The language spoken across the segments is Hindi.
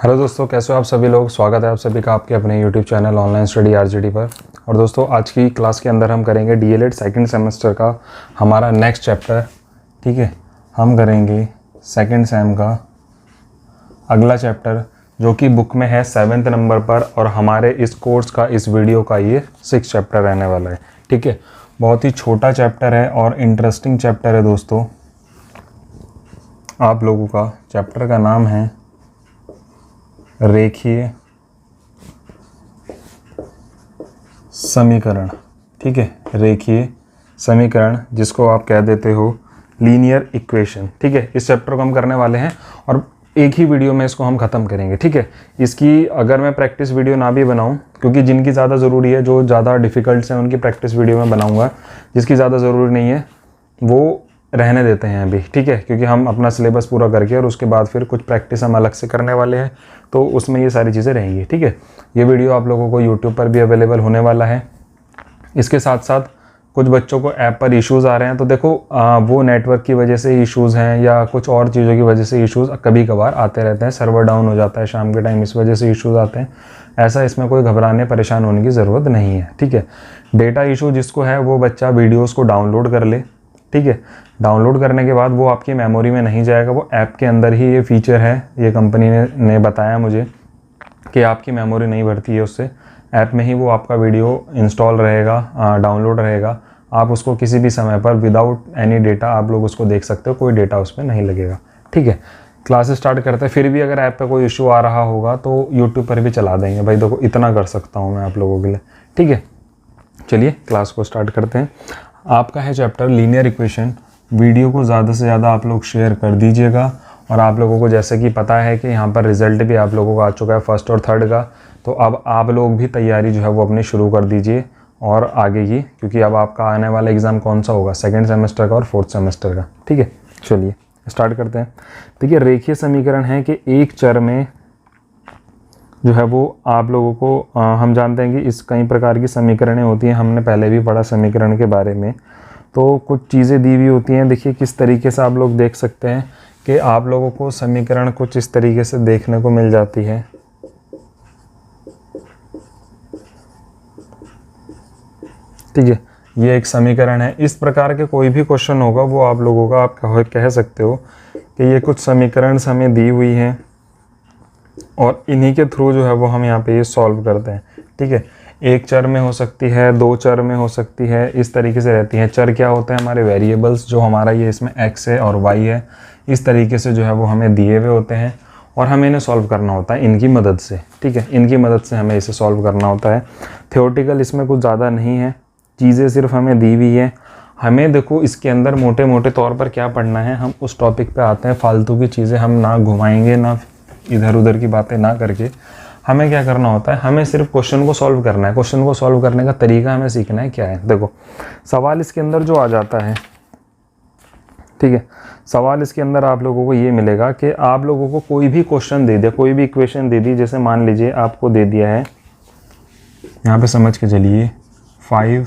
हेलो दोस्तों, कैसे हो आप सभी लोग। स्वागत है आप सभी का आपके अपने YouTube channel online study RJD पर। और दोस्तों, आज की क्लास के अंदर हम करेंगे डीएलएड सेकंड सेमेस्टर का हमारा नेक्स्ट चैप्टर। ठीक है, हम करेंगे सेकंड सेम का अगला चैप्टर जो कि बुक में है 7th नंबर पर, और हमारे इस कोर्स का इस वीडियो का ये 6th चैप्टर रहने वाला है। ठीक है, बहुत ही छोटा चैप्टर है और इंटरेस्टिंग चैप्टर है दोस्तों। आप लोगों का चैप्टर का नाम है रेखीय समीकरण। ठीक है, रेखीय समीकरण जिसको आप कह देते हो लीनियर इक्वेशन। ठीक है, इस चैप्टर को हम करने वाले हैं और एक ही वीडियो में इसको हम ख़त्म करेंगे। ठीक है, इसकी अगर मैं प्रैक्टिस वीडियो ना भी बनाऊं, क्योंकि जिनकी ज़्यादा ज़रूरी है, जो ज़्यादा डिफ़िकल्ट्स हैं, उनकी प्रैक्टिस वीडियो में बनाऊंगा। जिसकी ज़्यादा ज़रूरी नहीं है वो रहने देते हैं अभी। ठीक है, क्योंकि हम अपना सिलेबस पूरा करके और उसके बाद फिर कुछ प्रैक्टिस हम अलग से करने वाले हैं, तो उसमें ये सारी चीज़ें रहेंगी। ठीक है, ये वीडियो आप लोगों को यूट्यूब पर भी अवेलेबल होने वाला है। इसके साथ साथ कुछ बच्चों को ऐप पर इश्यूज़ आ रहे हैं, तो देखो वो नेटवर्क की वजह से इश्यूज़ हैं या कुछ और चीज़ों की वजह से इश्यूज़ कभी कभार आते रहते हैं। सर्वर डाउन हो जाता है शाम के टाइम, इस वजह से इश्यूज़ आते हैं। ऐसा इसमें कोई घबराने परेशान होने की ज़रूरत नहीं है। ठीक है, डेटा इशू जिसको है वो बच्चा वीडियोज़ को डाउनलोड कर ले। ठीक है, डाउनलोड करने के बाद वो आपकी मेमोरी में नहीं जाएगा, वो ऐप के अंदर ही ये फीचर है। ये कंपनी ने बताया मुझे कि आपकी मेमोरी नहीं भरती है उससे, ऐप में ही वो आपका वीडियो इंस्टॉल रहेगा, डाउनलोड रहेगा। आप उसको किसी भी समय पर विदाउट एनी डेटा आप लोग उसको देख सकते हो, कोई डेटा उसमें नहीं लगेगा। ठीक है, क्लास स्टार्ट करते हैं। फिर भी अगर ऐप पे कोई इशू आ रहा होगा तो यूट्यूब पर भी चला देंगे भाई। देखो, इतना कर सकता हूँ मैं आप लोगों के लिए। ठीक है, चलिए क्लास को स्टार्ट करते हैं। आपका है चैप्टर लीनियर इक्वेशन। वीडियो को ज़्यादा से ज़्यादा आप लोग शेयर कर दीजिएगा। और आप लोगों को जैसे कि पता है कि यहाँ पर रिज़ल्ट भी आप लोगों का आ चुका है फर्स्ट और थर्ड का, तो अब आप लोग भी तैयारी जो है वो अपनी शुरू कर दीजिए और आगे की, क्योंकि अब आपका आने वाला एग्ज़ाम कौन सा होगा, सेकंड सेमेस्टर का और फोर्थ सेमेस्टर का। ठीक है, चलिए स्टार्ट करते हैं। देखिए, रेखीय समीकरण है कि एक चर में जो है वो आप लोगों को हम जानते हैं कि इस कई प्रकार की समीकरणें होती हैं। हमने पहले भी पढ़ा समीकरण के बारे में। तो कुछ चीज़ें दी हुई होती हैं। देखिए किस तरीके से आप लोग देख सकते हैं कि आप लोगों को समीकरण कुछ इस तरीके से देखने को मिल जाती है। ठीक है, ये एक समीकरण है। इस प्रकार के कोई भी क्वेश्चन होगा वो आप लोगों का आप कह सकते हो कि ये कुछ समीकरण हमें दी हुई हैं और इन्हीं के थ्रू जो है वो हम यहाँ पे ये सॉल्व करते हैं। ठीक है, एक चर में हो सकती है, दो चर में हो सकती है, इस तरीके से रहती हैं। चर क्या होते हैं? हमारे वेरिएबल्स, जो हमारा ये इसमें x है और y है, इस तरीके से जो है वो हमें दिए हुए होते हैं और हमें इन्हें सॉल्व करना होता है इनकी मदद से। ठीक है, इनकी मदद से हमें इसे सॉल्व करना होता है। थ्योरेटिकल इसमें कुछ ज़्यादा नहीं है, चीज़ें सिर्फ हमें दी हुई है। हमें देखो इसके अंदर मोटे मोटे तौर पर क्या पढ़ना है, हम उस टॉपिक पे आते हैं। फालतू की चीज़ें हम ना घुमाएंगे, ना इधर उधर की बातें ना करके हमें क्या करना होता है, हमें सिर्फ क्वेश्चन को सॉल्व करना है। क्वेश्चन को सॉल्व करने का तरीका हमें सीखना है क्या है। देखो, सवाल इसके अंदर जो आ जाता है, ठीक है, सवाल इसके अंदर आप लोगों को ये मिलेगा कि आप लोगों को कोई भी क्वेश्चन दे दिया, कोई भी इक्वेशन दे दी। जैसे मान लीजिए आपको दे दिया है, यहाँ पे समझ के चलिए 5y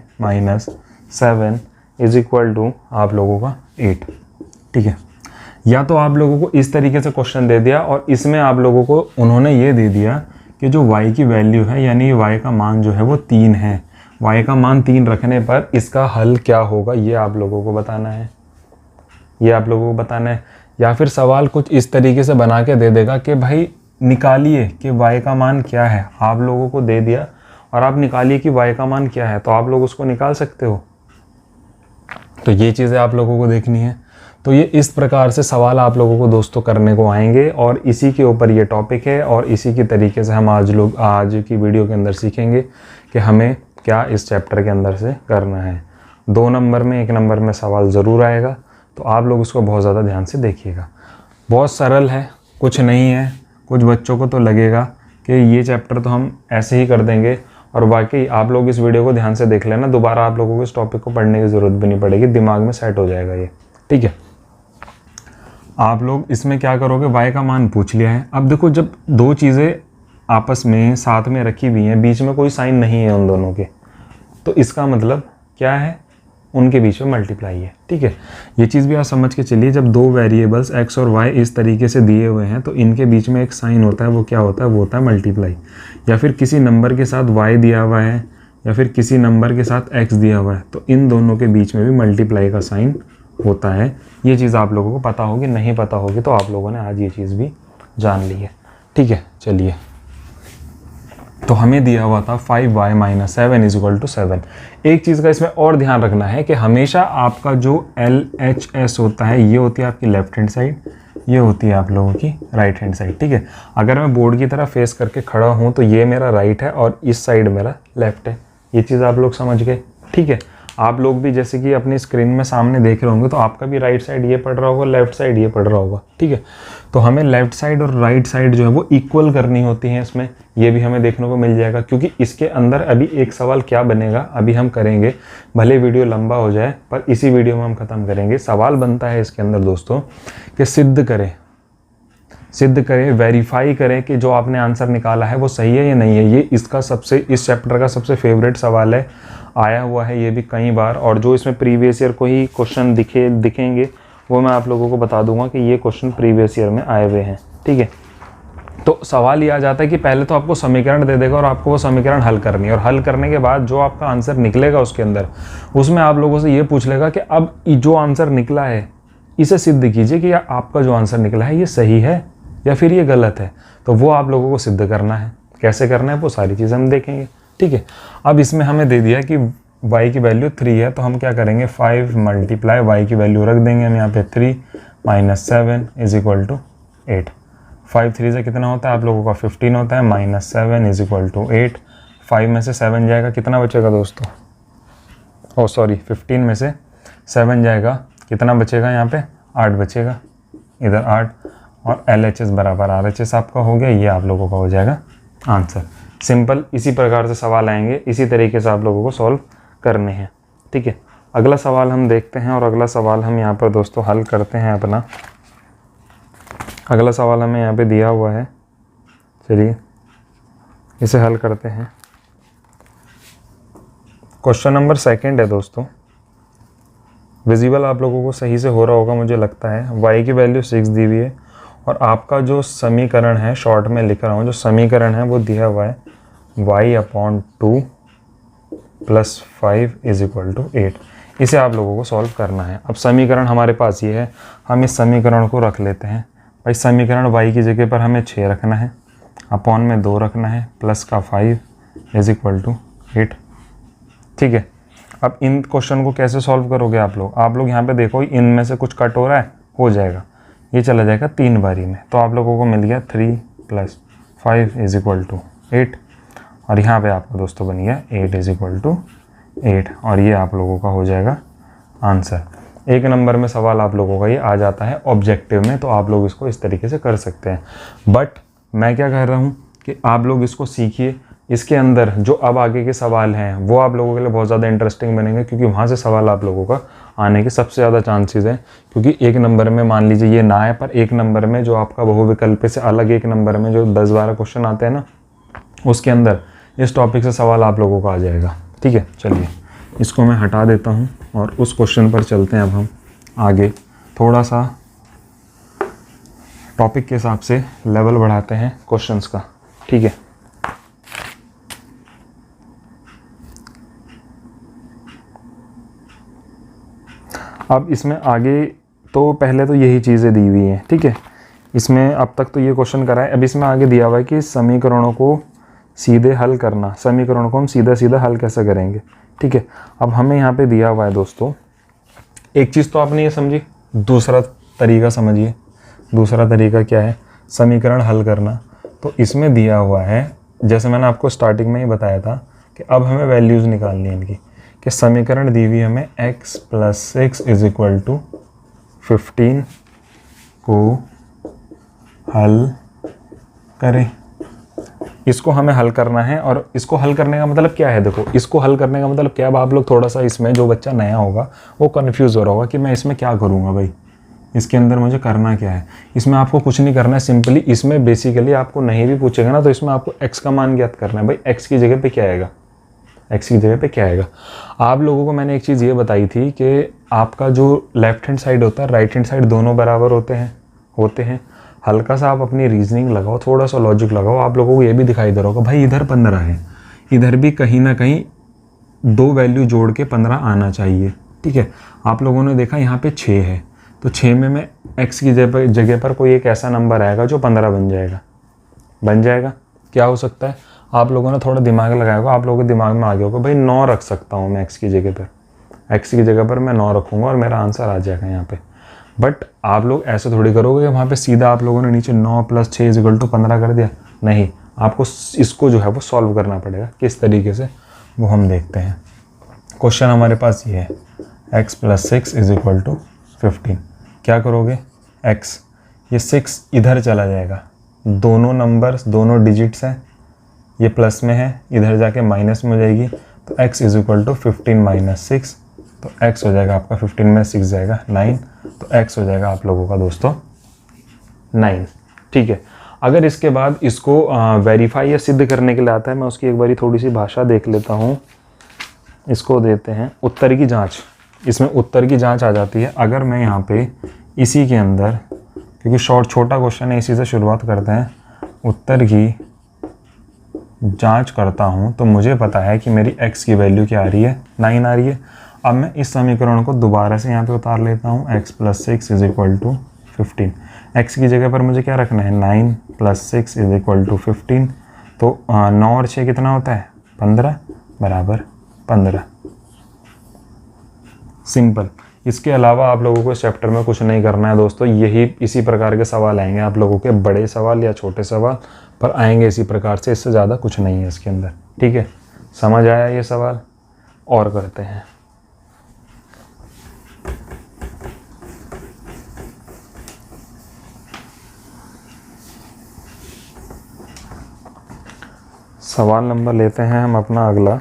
- 7 = आप लोगों का 8। ठीक है, या तो आप लोगों को इस तरीके से क्वेश्चन दे दिया और इसमें आप लोगों को उन्होंने ये दे दिया कि जो y की वैल्यू है, यानी y का मान जो है वो 3 है। y का मान 3 रखने पर इसका हल क्या होगा, ये आप लोगों को बताना है। ये आप लोगों को बताना है। या फिर सवाल कुछ इस तरीके से बना के दे देगा कि भाई निकालिए कि y का मान क्या है। आप लोगों को दे दिया और आप निकालिए कि y का मान क्या है, तो आप लोग उसको निकाल सकते हो। तो ये चीज़ें आप लोगों को देखनी है। तो ये इस प्रकार से सवाल आप लोगों को दोस्तों करने को आएंगे और इसी के ऊपर ये टॉपिक है और इसी की तरीके से हम आज की वीडियो के अंदर सीखेंगे कि हमें क्या इस चैप्टर के अंदर से करना है। 2 नंबर में, 1 नंबर में सवाल ज़रूर आएगा, तो आप लोग उसको बहुत ज़्यादा ध्यान से देखिएगा। बहुत सरल है, कुछ नहीं है। कुछ बच्चों को तो लगेगा कि ये चैप्टर तो हम ऐसे ही कर देंगे, और वाकई आप लोग इस वीडियो को ध्यान से देख लेना, दोबारा आप लोगों को इस टॉपिक को पढ़ने की ज़रूरत भी नहीं पड़ेगी, दिमाग में सेट हो जाएगा ये। ठीक है, आप लोग इसमें क्या करोगे, y का मान पूछ लिया है। अब देखो, जब दो चीज़ें आपस में साथ में रखी हुई हैं, बीच में कोई साइन नहीं है उन दोनों के, तो इसका मतलब क्या है, उनके बीच में मल्टीप्लाई है। ठीक है, ये चीज़ भी आप समझ के चलिए, जब दो वेरिएबल्स x और y इस तरीके से दिए हुए हैं तो इनके बीच में एक साइन होता है, वो क्या होता है, वो होता है मल्टीप्लाई। या फिर किसी नंबर के साथ y दिया हुआ है या फिर किसी नंबर के साथ x दिया हुआ है तो इन दोनों के बीच में भी मल्टीप्लाई का साइन होता है। ये चीज़ आप लोगों को पता होगी, नहीं पता होगी तो आप लोगों ने आज ये चीज़ भी जान ली है। ठीक है, चलिए, तो हमें दिया हुआ था 5y - 7 = 7। एक चीज़ का इसमें और ध्यान रखना है कि हमेशा आपका जो LHS होता है ये होती है आपकी लेफ्ट हैंड साइड, ये होती है आप लोगों की राइट हैंड साइड। ठीक है, अगर मैं बोर्ड की तरफ फेस करके खड़ा हूँ तो ये मेरा राइट है और इस साइड मेरा लेफ्ट है। ये चीज़ आप लोग समझ गए। ठीक है, आप लोग भी जैसे कि अपनी स्क्रीन में सामने देख रहे होंगे तो आपका भी राइट साइड ये पढ़ रहा होगा, लेफ्ट साइड ये पढ़ रहा होगा। ठीक है, तो हमें लेफ्ट साइड और राइट साइड जो है वो इक्वल करनी होती है इसमें, ये भी हमें देखने को मिल जाएगा। क्योंकि इसके अंदर अभी एक सवाल क्या बनेगा अभी हम करेंगे, भले वीडियो लंबा हो जाए पर इसी वीडियो में हम ख़त्म करेंगे। सवाल बनता है इसके अंदर दोस्तों कि सिद्ध करें, वेरीफाई करें कि जो आपने आंसर निकाला है वो सही है या नहीं है। ये इस चैप्टर का सबसे फेवरेट सवाल है, आया हुआ है ये भी कई बार। और जो इसमें प्रीवियस ईयर को ही क्वेश्चन दिखेंगे वो मैं आप लोगों को बता दूंगा कि ये क्वेश्चन प्रीवियस ईयर में आए हुए हैं। ठीक है, तो सवाल ये आ जाता है कि पहले तो आपको समीकरण दे देगा और आपको वो समीकरण हल करनी है, और हल करने के बाद जो आपका आंसर निकलेगा उसके अंदर, उसमें आप लोगों से ये पूछ लेगा कि अब जो आंसर निकला है इसे सिद्ध कीजिए कि आपका जो आंसर निकला है ये सही है या फिर ये गलत है। तो वो आप लोगों को सिद्ध करना है, कैसे करना है वो सारी चीज़ें हम देखेंगे। ठीक है, अब इसमें हमें दे दिया कि y की वैल्यू 3 है तो हम क्या करेंगे, 5 × y की वैल्यू रख देंगे हम यहाँ पे 3 - 7 = 8। 5 3 से कितना होता है आप लोगों का 15 होता है, -7 = 8। 5 में से 7 जाएगा, कितना बचेगा दोस्तों, 15 में से 7 जाएगा, कितना बचेगा यहाँ पे 8 बचेगा, इधर 8, और LHS बराबर RHS आपका हो गया। ये आप लोगों का हो जाएगा आंसर। सिंपल, इसी प्रकार से सवाल आएंगे, इसी तरीके से आप लोगों को सॉल्व करने हैं। ठीक है, अगला सवाल हम देखते हैं और अगला सवाल हम यहाँ पर दोस्तों हल करते हैं अपना। अगला सवाल हमें यहाँ पे दिया हुआ है, चलिए इसे हल करते हैं। क्वेश्चन नंबर 2 है दोस्तों, विजिबल आप लोगों को सही से हो रहा होगा मुझे लगता है। y की वैल्यू 6 दी हुई है और आपका जो समीकरण है, शॉर्ट में लिख रहा हूँ, जो समीकरण है वो दिया हुआ है y/2 + 5 = 8। इसे आप लोगों को सॉल्व करना है। अब समीकरण हमारे पास ये है, हम इस समीकरण को रख लेते हैं। भाई समीकरण y की जगह पर हमें 6 रखना है, अपॉन में 2 रखना है, प्लस का 5 = 8। ठीक है, अब इन क्वेश्चन को कैसे सॉल्व करोगे आप लोग यहाँ पे देखो, इनमें से कुछ कट हो रहा है, हो जाएगा, ये चला जाएगा 3 बारी में। तो आप लोगों को मिल गया 3 + 5 = 8, और यहाँ पे आपका दोस्तों बन गया 8 = 8, और ये आप लोगों का हो जाएगा आंसर। 1 नंबर में सवाल आप लोगों का ये आ जाता है ऑब्जेक्टिव में, तो आप लोग इसको इस तरीके से कर सकते हैं। बट मैं क्या कह रहा हूँ कि आप लोग इसको सीखिए, इसके अंदर जो अब आगे के सवाल हैं वो आप लोगों के लिए बहुत ज़्यादा इंटरेस्टिंग बनेंगे, क्योंकि वहाँ से सवाल आप लोगों का आने के सबसे ज़्यादा चांसेस हैं। क्योंकि 1 नंबर में मान लीजिए ये ना है, पर 1 नंबर में जो आपका बहुविकल्प से अलग 1 नंबर में जो 10-12 क्वेश्चन आते हैं ना, उसके अंदर इस टॉपिक से सवाल आप लोगों का आ जाएगा। ठीक है, चलिए इसको मैं हटा देता हूँ और उस क्वेश्चन पर चलते हैं। अब हम आगे थोड़ा सा टॉपिक के हिसाब से लेवल बढ़ाते हैं क्वेश्चंस का। ठीक है, अब इसमें आगे तो पहले तो यही चीज़ें दी हुई हैं। ठीक है, इसमें अब तक तो ये क्वेश्चन करा है। अब इसमें आगे दिया हुआ है कि समीकरणों को सीधे हल करना, समीकरणों को हम सीधा हल कैसे करेंगे। ठीक है, अब हमें यहाँ पे दिया हुआ है दोस्तों, एक चीज़ तो आपने ये समझी, दूसरा तरीका समझिए। दूसरा तरीका क्या है, समीकरण हल करना। तो इसमें दिया हुआ है, जैसे मैंने आपको स्टार्टिंग में ही बताया था कि अब हमें वैल्यूज़ निकालनी है इनकी, कि समीकरण दी हुई हमें x + 6 = 15 को हल करें। इसको हमें हल करना है, और इसको हल करने का मतलब क्या है, देखो इसको हल करने का मतलब क्या है। अब आप लोग थोड़ा सा इसमें, जो बच्चा नया होगा वो कंफ्यूज हो रहा होगा कि मैं इसमें क्या करूँगा, भाई इसके अंदर मुझे करना क्या है। इसमें आपको कुछ नहीं करना है, सिंपली इसमें बेसिकली आपको नहीं भी पूछेगा ना तो इसमें आपको x का मान ज्ञात करना है। भाई x की जगह पे क्या आएगा, x की जगह पे क्या आएगा। आप लोगों को मैंने एक चीज़ ये बताई थी कि आपका जो लेफ्ट हैंड साइड होता है, राइट हैंड साइड, दोनों बराबर होते हैं। हल्का सा आप अपनी रीजनिंग लगाओ, थोड़ा सा लॉजिक लगाओ, आप लोगों को ये भी दिखाई दे रहा होगा भाई इधर 15 है, इधर भी कहीं ना कहीं 2 वैल्यू जोड़ के 15 आना चाहिए। ठीक है, आप लोगों ने देखा यहाँ पे 6 है, तो 6 में मैं x की जगह पर कोई एक ऐसा नंबर आएगा जो 15 बन जाएगा। क्या हो सकता है, आप लोगों ने थोड़ा दिमाग लगाया होगा, आप लोगों के दिमाग में आ गया होगा भाई 9 रख सकता हूँ मैं x की जगह पर, x की जगह पर मैं 9 रखूँगा और मेरा आंसर आ जाएगा यहाँ पे। बट आप लोग ऐसे थोड़ी करोगे कि वहाँ पे सीधा आप लोगों ने नीचे 9 + 6 = 15 कर दिया। नहीं, आपको इसको जो है वो सॉल्व करना पड़ेगा। किस तरीके से वो हम देखते हैं। क्वेश्चन हमारे पास ये है, x + 6 = 15। क्या करोगे, x, ये 6 इधर चला जाएगा, दोनों नंबर्स, दोनों डिजिट्स हैं, ये प्लस में है, इधर जाके माइनस में हो जाएगी, तो x = 15 - 6, तो x हो जाएगा आपका 15 में 6 जाएगा 9, तो x हो जाएगा आप लोगों का दोस्तों 9। ठीक है, अगर इसके बाद इसको वेरीफाई या सिद्ध करने के लिए आता है, मैं उसकी एक बारी थोड़ी सी भाषा देख लेता हूँ। इसको देते हैं उत्तर की जांच। इसमें उत्तर की जांच आ जाती है। अगर मैं यहाँ पे इसी के अंदर, क्योंकि छोटा क्वेश्चन है इसी से शुरुआत करते हैं, उत्तर की जांच करता हूँ तो मुझे पता है कि मेरी x की वैल्यू क्या आ रही है, 9 आ रही है। अब मैं इस समीकरण को दोबारा से यहाँ पे उतार लेता हूँ, x + 6 = 15। x की जगह पर मुझे क्या रखना है, 9 + 6 = 15। तो 9 और 6 कितना होता है, 15 = 15। सिंपल। इसके अलावा आप लोगों को इस चैप्टर में कुछ नहीं करना है दोस्तों। इसी प्रकार के सवाल आएंगे आप लोगों के, बड़े सवाल या छोटे सवाल पर आएंगे इसी प्रकार से, इससे ज़्यादा कुछ नहीं है इसके अंदर। ठीक है, समझ आया ये सवाल? और करते हैं। सवाल नंबर लेते हैं हम अपना अगला।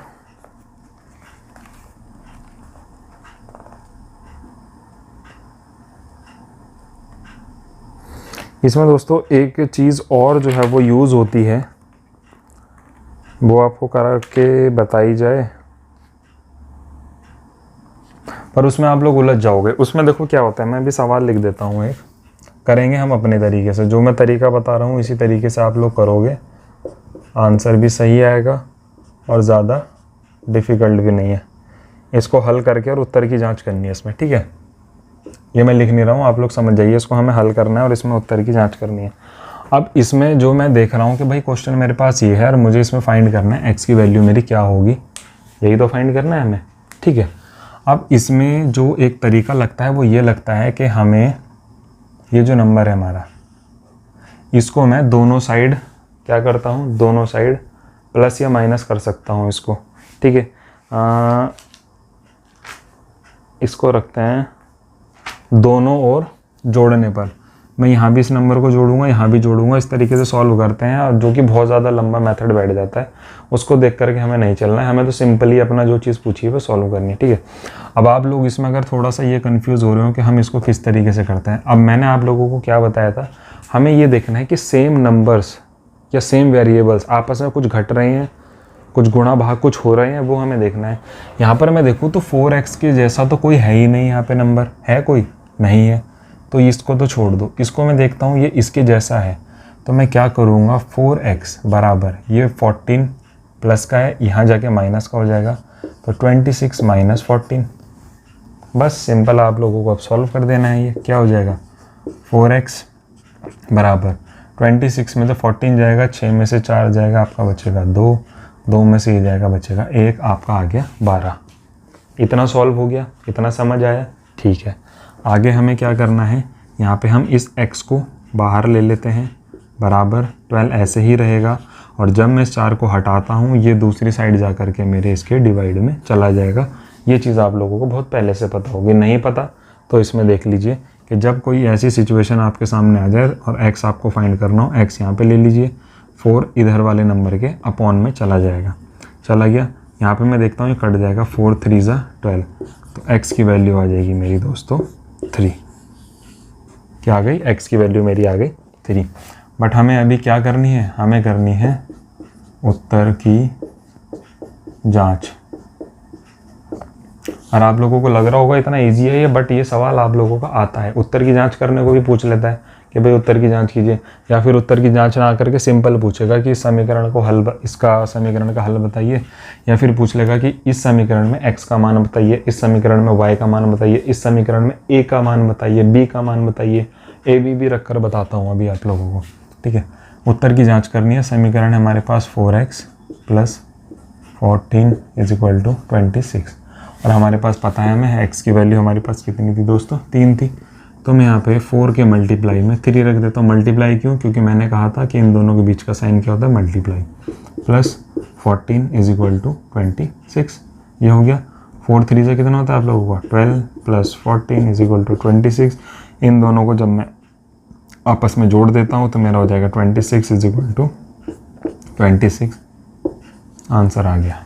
इसमें दोस्तों एक चीज़ और जो है वो यूज़ होती है, वो आपको करा के बताई जाए, पर उसमें आप लोग उलझ जाओगे। उसमें देखो क्या होता है, मैं भी सवाल लिख देता हूँ एक, करेंगे हम अपने तरीके से। जो मैं तरीका बता रहा हूँ इसी तरीके से आप लोग करोगे, आंसर भी सही आएगा और ज़्यादा डिफ़िकल्ट भी नहीं है। इसको हल करके और उत्तर की जांच करनी है इसमें। ठीक है, ये मैं लिख नहीं रहा हूँ, आप लोग समझ जाइए। इसको हमें हल करना है और इसमें उत्तर की जांच करनी है। अब इसमें जो मैं देख रहा हूँ कि भाई क्वेश्चन मेरे पास ये है और मुझे इसमें फाइंड करना है x की वैल्यू मेरी क्या होगी, यही तो फाइंड करना है हमें। ठीक है, अब इसमें जो एक तरीका लगता है वो ये लगता है कि हमें ये जो नंबर है हमारा, इसको मैं दोनों साइड क्या करता हूँ, दोनों साइड प्लस या माइनस कर सकता हूँ इसको। ठीक है, इसको रखते हैं दोनों ओर जोड़ने पर। मैं यहाँ भी इस नंबर को जोड़ूंगा, यहाँ भी जोड़ूंगा, इस तरीके से सॉल्व करते हैं। और जो कि बहुत ज़्यादा लंबा मेथड बैठ जाता है, उसको देख करके हमें नहीं चलना है, हमें तो सिंपली अपना जो चीज़ पूछी है वो सॉल्व करनी है। ठीक है, अब आप लोग इसमें अगर थोड़ा सा ये कन्फ्यूज़ हो रहे हो कि हम इसको किस तरीके से करते हैं, अब मैंने आप लोगों को क्या बताया था, हमें ये देखना है कि सेम नंबर्स या सेम वेरिएबल्स आपस में कुछ घट रहे हैं, कुछ गुणा भाग कुछ हो रहे हैं, वो हमें देखना है। यहाँ पर मैं देखूँ तो 4x के जैसा तो कोई है ही नहीं, यहाँ पे नंबर है कोई नहीं है, तो इसको तो छोड़ दो। इसको मैं देखता हूँ ये इसके जैसा है, तो मैं क्या करूँगा, 4x बराबर ये 14 प्लस का है, यहाँ जाके माइनस का हो जाएगा, तो 26 - 14। बस सिंपल, आप लोगों को अब सॉल्व कर देना है। ये क्या हो जाएगा, 4x बराबर 26 में तो 14 जाएगा, 6 में से 4 जाएगा, आपका बचेगा 2, 2 में से ये जाएगा बचेगा 1, आपका आ गया 12। इतना सॉल्व हो गया, इतना समझ आया? ठीक है, आगे हमें क्या करना है, यहाँ पे हम इस x को बाहर ले लेते हैं, बराबर 12 ऐसे ही रहेगा, और जब मैं इस 4 को हटाता हूँ ये दूसरी साइड जा कर के मेरे इसके डिवाइड में चला जाएगा। ये चीज़ आप लोगों को बहुत पहले से पता होगी, नहीं पता तो इसमें देख लीजिए कि जब कोई ऐसी सिचुएशन आपके सामने आ जाए और x आपको फाइंड करना हो, x यहाँ पे ले लीजिए, 4 इधर वाले नंबर के अपॉन में चला जाएगा, चला गया। यहाँ पे मैं देखता हूँ ये कट जाएगा, 4 3 = 12, तो x की वैल्यू आ जाएगी मेरी दोस्तों 3। क्या आ गई, x की वैल्यू मेरी आ गई 3। बट हमें अभी क्या करनी है, हमें करनी है उत्तर की जांच। और आप लोगों को लग रहा होगा इतना इजी है ये, बट ये सवाल आप लोगों का आता है। उत्तर की जांच करने को भी पूछ लेता है कि भाई उत्तर की जांच कीजिए, या फिर उत्तर की जांच ना करके सिंपल पूछेगा कि इस समीकरण को इसका समीकरण का हल बताइए, या फिर पूछ लेगा कि इस समीकरण में x का मान बताइए, इस समीकरण में y का मान बताइए, इस समीकरण में a का मान बताइए, b का मान बताइए। a b भी रख कर बताता हूँ अभी आप लोगों को, ठीक है। उत्तर की जाँच करनी है। समीकरण है हमारे पास 4x + 14 = 26, और हमारे पास पता है हमें x की वैल्यू हमारे पास कितनी थी दोस्तों, 3 थी। तो मैं यहाँ पे 4 के मल्टीप्लाई में 3 रख देता हूँ। मल्टीप्लाई क्यों? क्योंकि मैंने कहा था कि इन दोनों के बीच का साइन क्या होता है, मल्टीप्लाई। प्लस 14 = 26, ये हो गया। 4 3 से कितना होता है आप लोगों का, 12 + 14 = 26। इन दोनों को जब मैं आपस में जोड़ देता हूँ तो मेरा हो जाएगा 26 = 26। आंसर आ गया।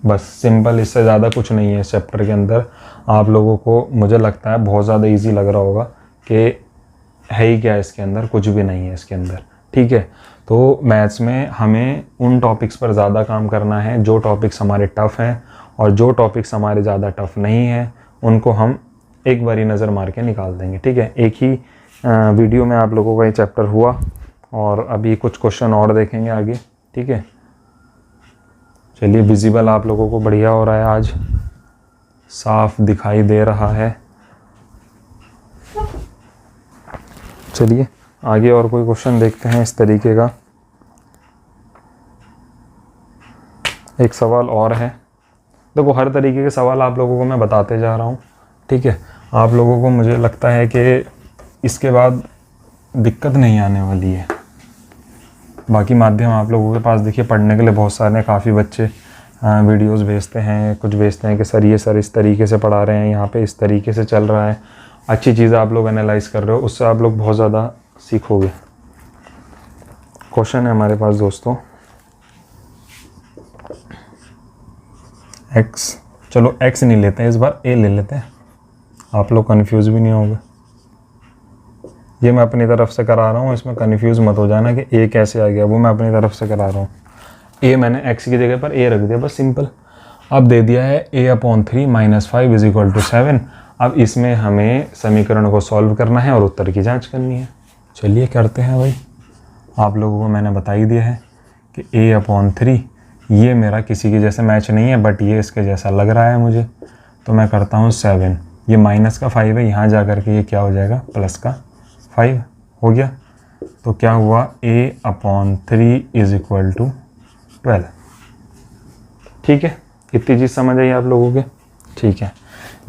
बस सिंपल, इससे ज़्यादा कुछ नहीं है इस चैप्टर के अंदर। आप लोगों को मुझे लगता है बहुत ज़्यादा इजी लग रहा होगा कि है ही क्या इसके अंदर, कुछ भी नहीं है इसके अंदर, ठीक है। तो मैथ्स में हमें उन टॉपिक्स पर ज़्यादा काम करना है जो टॉपिक्स हमारे टफ़ हैं, और जो टॉपिक्स हमारे ज़्यादा टफ़ नहीं हैं उनको हम एक बारी नज़र मार के निकाल देंगे, ठीक है। एक ही वीडियो में आप लोगों का ये चैप्टर हुआ, और अभी कुछ क्वेश्चन और देखेंगे आगे, ठीक है। चलिए, विजिबल आप लोगों को बढ़िया हो रहा है, आज साफ दिखाई दे रहा है। चलिए आगे और कोई क्वेश्चन देखते हैं इस तरीके का। एक सवाल और है, देखो हर तरीके के सवाल आप लोगों को मैं बताते जा रहा हूँ, ठीक है। आप लोगों को मुझे लगता है कि इसके बाद दिक्कत नहीं आने वाली है। बाकी माध्यम आप लोगों के पास देखिए पढ़ने के लिए बहुत सारे हैं। काफ़ी बच्चे वीडियोस भेजते हैं, कुछ भेजते हैं कि सर इस तरीके से पढ़ा रहे हैं, यहाँ पे इस तरीके से चल रहा है। अच्छी चीज़ आप लोग एनालाइज कर रहे हो, उससे आप लोग बहुत ज़्यादा सीखोगे। क्वेश्चन है हमारे पास दोस्तों x, चलो x नहीं लेते हैं इस बार, a ले लेते हैं, आप लोग कन्फ्यूज़ भी नहीं होंगे। ये मैं अपनी तरफ से करा रहा हूँ, इसमें कन्फ्यूज़ मत हो जाना कि a कैसे आ गया, वो मैं अपनी तरफ से करा रहा हूँ। a मैंने x की जगह पर a रख दिया, बस सिंपल। अब दे दिया है a/3 - 5 = 7। अब इसमें हमें समीकरण को सॉल्व करना है और उत्तर की जांच करनी है। चलिए करते हैं भाई। आप लोगों को मैंने बता ही दिया है कि a/3 ये मेरा किसी के जैसे मैच नहीं है, बट ये इसके जैसा लग रहा है मुझे, तो मैं करता हूँ 7। ये माइनस का 5 है, यहाँ जा कर के ये क्या हो जाएगा, प्लस का 5 हो गया। तो क्या हुआ, a/3 = 12। ठीक है, इतनी चीज़ समझ आई आप लोगों के, ठीक है।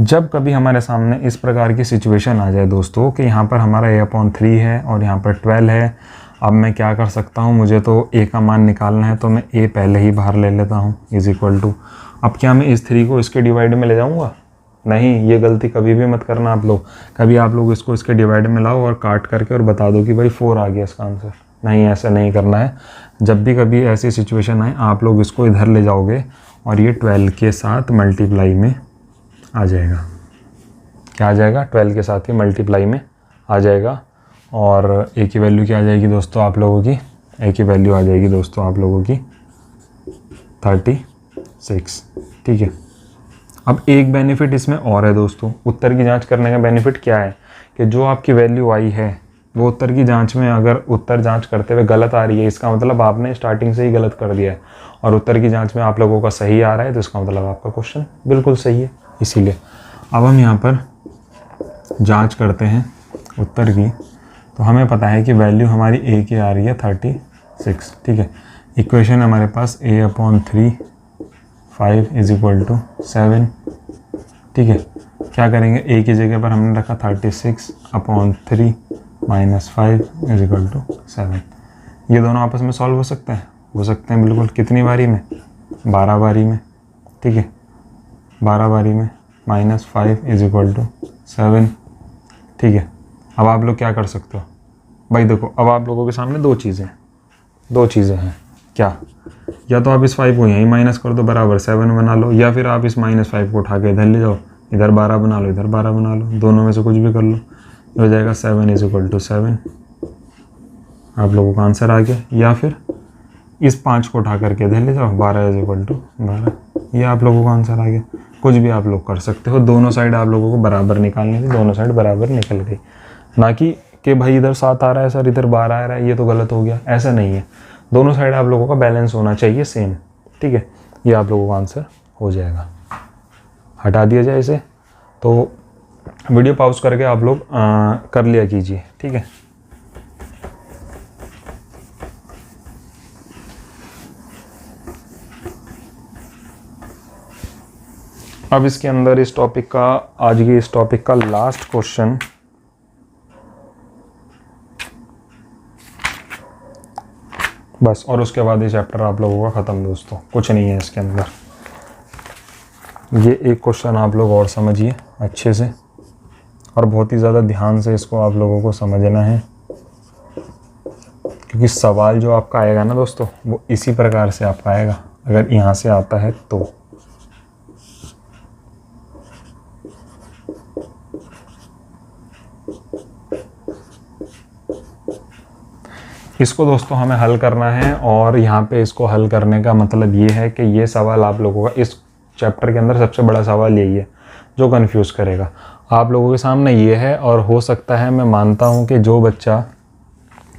जब कभी हमारे सामने इस प्रकार की सिचुएशन आ जाए दोस्तों कि यहाँ पर हमारा a/3 है और यहाँ पर 12 है, अब मैं क्या कर सकता हूँ, मुझे तो a का मान निकालना है, तो मैं a पहले ही बाहर ले लेता हूँ =। अब क्या मैं इस 3 को इसके डिवाइड में ले जाऊँगा, नहीं, ये गलती कभी भी मत करना आप लोग। कभी आप लोग इसको इसके डिवाइड में लाओ और काट करके और बता दो कि भाई 4 आ गया इसका आंसर, नहीं, ऐसा नहीं करना है। जब भी कभी ऐसी सिचुएशन आए, आप लोग इसको इधर ले जाओगे और ये 12 के साथ मल्टीप्लाई में आ जाएगा। क्या आ जाएगा, 12 के साथ ही मल्टीप्लाई में आ जाएगा। और a की वैल्यू क्या आ जाएगी दोस्तों आप लोगों की, a की वैल्यू आ जाएगी दोस्तों आप लोगों की 36, ठीक है। अब एक बेनिफिट इसमें और है दोस्तों, उत्तर की जांच करने का बेनिफिट क्या है कि जो आपकी वैल्यू आई है वो उत्तर की जांच में अगर उत्तर जांच करते हुए गलत आ रही है, इसका मतलब आपने स्टार्टिंग से ही गलत कर दिया है, और उत्तर की जांच में आप लोगों का सही आ रहा है, तो इसका मतलब आपका क्वेश्चन बिल्कुल सही है। इसीलिए अब हम यहाँ पर जांच करते हैं उत्तर की, तो हमें पता है कि वैल्यू हमारी a की आ रही है 36, ठीक है। इक्वेशन हमारे पास a/3 5 = 7, ठीक है। क्या करेंगे, a की जगह पर हमने रखा 36/3 - 5 = 7। ये दोनों आपस में सॉल्व हो सकते हैं बिल्कुल। कितनी बारी में, 12 बारी में, ठीक है। 12 बारी में -5 = 7, ठीक है। अब आप लोग क्या कर सकते हो भाई, देखो अब आप लोगों के सामने दो चीज़ें हैं। क्या, या तो आप इस 5 को यहीं माइनस कर दो, बराबर 7 बना लो, या फिर आप इस -5 को उठा के इधर ले जाओ, इधर 12 बना लो, इधर 12 बना लो, दोनों में से कुछ भी कर लो, ये हो जाएगा 7 = 7। आप लोगों का आंसर आ गया। या फिर इस 5 को उठा करके इधर ले जाओ, 12 = 12, ये आप लोगों का आंसर आ गया। कुछ भी आप लोग कर सकते हो, दोनों साइड आप लोगों को बराबर निकालनी थी, दोनों साइड बराबर निकल गई। ना कि भाई इधर 7 आ रहा है सर, इधर 12 आ रहा है, ये तो गलत हो गया, ऐसा नहीं है। दोनों साइड आप लोगों का बैलेंस होना चाहिए सेम, ठीक है। ये आप लोगों का आंसर हो जाएगा। हटा दिया जाए इसे, तो वीडियो पॉज करके आप लोग कर लिया कीजिए, ठीक है। अब इसके अंदर इस टॉपिक का, आज के इस टॉपिक का लास्ट क्वेश्चन, बस, और उसके बाद ये चैप्टर आप लोगों का ख़त्म दोस्तों, कुछ नहीं है इसके अंदर। ये एक क्वेश्चन आप लोग और समझिए अच्छे से, और बहुत ही ज़्यादा ध्यान से इसको आप लोगों को समझना है, क्योंकि सवाल जो आपका आएगा ना दोस्तों, वो इसी प्रकार से आपका आएगा, अगर यहाँ से आता है तो। इसको दोस्तों हमें हल करना है, और यहाँ पे इसको हल करने का मतलब ये है कि ये सवाल आप लोगों का इस चैप्टर के अंदर सबसे बड़ा सवाल यही है जो कंफ्यूज करेगा आप लोगों के सामने ये है। और हो सकता है, मैं मानता हूँ कि जो बच्चा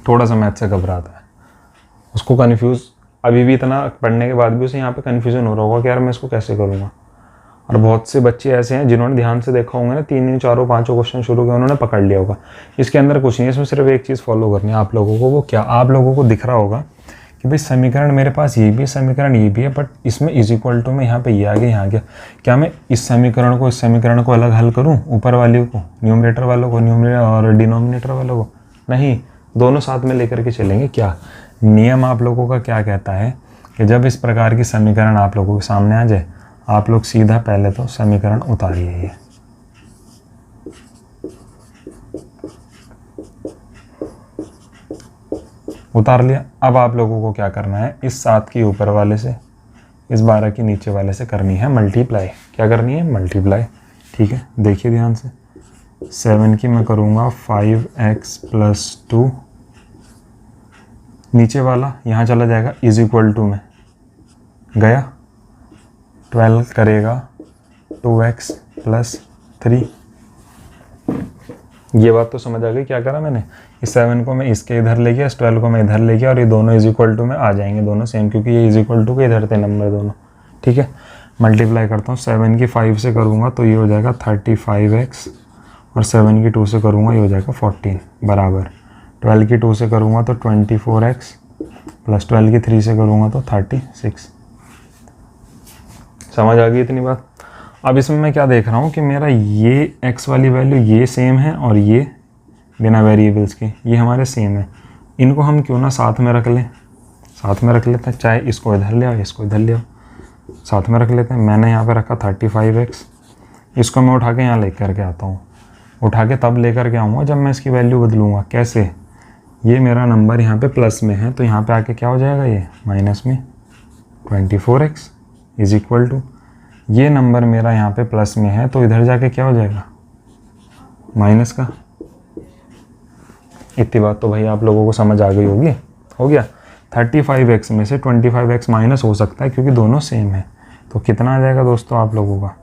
थोड़ा सा मैथ से घबराता है, उसको कंफ्यूज अभी भी, इतना पढ़ने के बाद भी उसे यहाँ पे कन्फ्यूज़न हो रहा होगा कि यार मैं इसको कैसे करूँगा। और बहुत से बच्चे ऐसे हैं जिन्होंने ध्यान से देखा होंगे ना, 3 4 5 क्वेश्चन शुरू किए, उन्होंने पकड़ लिया होगा। इसके अंदर कुछ नहीं है, इसमें सिर्फ एक चीज़ फॉलो करनी है आप लोगों को। वो क्या, आप लोगों को दिख रहा होगा कि भाई समीकरण मेरे पास ये भी है, समीकरण ये भी है, बट इसमें इज इक्वल टू में यहाँ पे ये आ गया, यहाँ गया। क्या मैं इस समीकरण को अलग हल करूँ, ऊपर वाले को न्यूमरेटर वालों को, न्यूमरेटर और डिनोमिनेटर वालों को? नहीं, दोनों साथ में लेकर के चलेंगे। क्या नियम आप लोगों का क्या कहता है कि जब इस प्रकार की समीकरण आप लोगों के सामने आ जाए, आप लोग सीधा पहले तो समीकरण उतारिए। ये उतार लिया। अब आप लोगों को क्या करना है, इस 7 की ऊपर वाले से, इस 12 की नीचे वाले से करनी है मल्टीप्लाई। क्या करनी है? मल्टीप्लाई, ठीक है। देखिए ध्यान से, 7 की मैं करूँगा 5x + 2, नीचे वाला यहाँ चला जाएगा इज इक्वल टू में गया, 12 करेगा 2x + 3। ये बात तो समझ आ गई क्या करा मैंने? इस 7 को मैं इसके इधर ले गया, इस 12 को मैं इधर ले गया, और ये दोनों इज इक्वल टू में आ जाएंगे, दोनों सेम, क्योंकि ये इज इक्वल टू के इधर थे नंबर दोनों, ठीक है। मल्टीप्लाई करता हूँ, 7 की 5 से करूँगा तो ये हो जाएगा 35x, और 7 की 2 से करूँगा ये हो जाएगा 14, बराबर 12 की 2 से करूँगा तो 24x, + 12 की 3 से करूँगा तो 36। समझ आ गई इतनी बात? अब इसमें मैं क्या देख रहा हूँ कि मेरा ये x वाली वैल्यू ये सेम है, और ये बिना वेरिएबल्स के ये हमारे सेम है। इनको हम क्यों ना साथ में रख लें, साथ में रख लेते हैं, चाहे इसको इधर ले आओ, इसको इधर ले आओ, साथ में रख लेते हैं। मैंने यहाँ पे रखा 35x, इसको मैं उठा के यहाँ ले करके आता हूँ, उठा के तब ले करके आऊँगा जब मैं इसकी वैल्यू बदलूँगा। कैसे? ये मेरा नंबर यहाँ पे प्लस में है, तो यहाँ पे आके क्या हो जाएगा, ये माइनस में 24x इज इक्वल टू, ये नंबर मेरा यहाँ पे प्लस में है, तो इधर जाके क्या हो जाएगा, माइनस का। इतनी बात तो भाई आप लोगों को समझ आ गई होगी। हो गया। 35x में से 25x माइनस हो सकता है क्योंकि दोनों सेम है, तो कितना आ जाएगा दोस्तों आप लोगों का,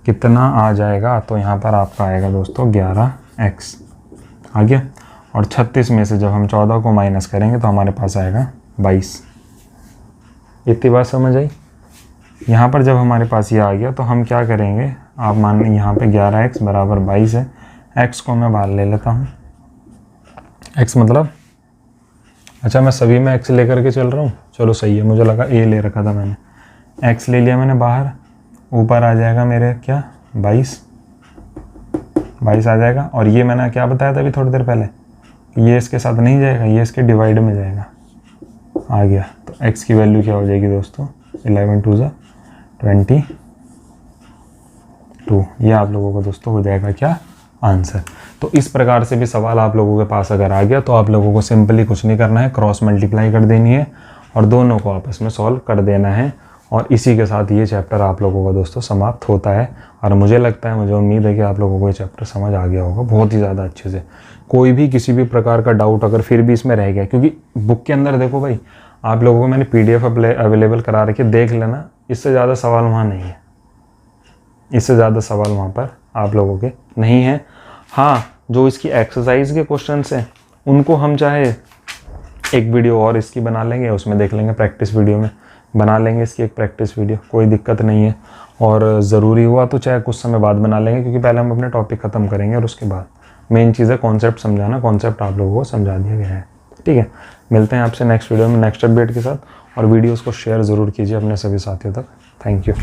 कितना आ जाएगा? तो यहाँ पर आपका आएगा दोस्तों 11x आ गया। और 36 में से जब हम 14 को माइनस करेंगे तो हमारे पास आएगा 22। इतनी बात समझ आई? यहाँ पर जब हमारे पास ये आ गया तो हम क्या करेंगे, आप मान लें यहाँ पे 11x बराबर 22 है, x को मैं बाहर ले लेता हूँ। x मतलब, अच्छा मैं सभी में x लेकर के चल रहा हूँ, चलो सही है, मुझे लगा a ले रखा था मैंने। x ले लिया मैंने बाहर, ऊपर आ जाएगा मेरे क्या 22 आ जाएगा। और ये मैंने क्या बताया था अभी थोड़ी देर पहले, ये इसके साथ नहीं जाएगा, ये इसके डिवाइड में जाएगा, आ गया। तो x की वैल्यू क्या हो जाएगी दोस्तों, 11 2 = 22। ये आप लोगों को दोस्तों हो जाएगा क्या, आंसर। तो इस प्रकार से भी सवाल आप लोगों के पास अगर आ गया तो आप लोगों को सिंपली कुछ नहीं करना है, क्रॉस मल्टीप्लाई कर देनी है और दोनों को आपस में सॉल्व कर देना है। और इसी के साथ ये चैप्टर आप लोगों का दोस्तों समाप्त होता है। और मुझे लगता है, मुझे उम्मीद है कि आप लोगों को ये चैप्टर समझ आ गया होगा बहुत ही ज़्यादा अच्छे से। कोई भी किसी भी प्रकार का डाउट अगर फिर भी इसमें रह गया, क्योंकि बुक के अंदर देखो भाई, आप लोगों को मैंने PDF अवेलेबल करा रखी है, देख लेना, इससे ज़्यादा सवाल वहाँ नहीं है, इससे ज़्यादा सवाल वहाँ पर आप लोगों के नहीं हैं। हाँ, जो इसकी एक्सरसाइज के क्वेश्चंस हैं उनको हम चाहे एक वीडियो और इसकी बना लेंगे, उसमें देख लेंगे, प्रैक्टिस वीडियो में बना लेंगे इसकी एक प्रैक्टिस वीडियो, कोई दिक्कत नहीं है। और ज़रूरी हुआ तो चाहे कुछ समय बाद बना लेंगे, क्योंकि पहले हम अपने टॉपिक ख़त्म करेंगे और उसके बाद मेन चीज़ है कॉन्सेप्ट समझाना। कॉन्सेप्ट आप लोगों को समझा दिया गया है, ठीक है। मिलते हैं आपसे नेक्स्ट वीडियो में नेक्स्ट अपडेट के साथ, और वीडियोज़ को शेयर ज़रूर कीजिए अपने सभी साथियों तक। Thank you.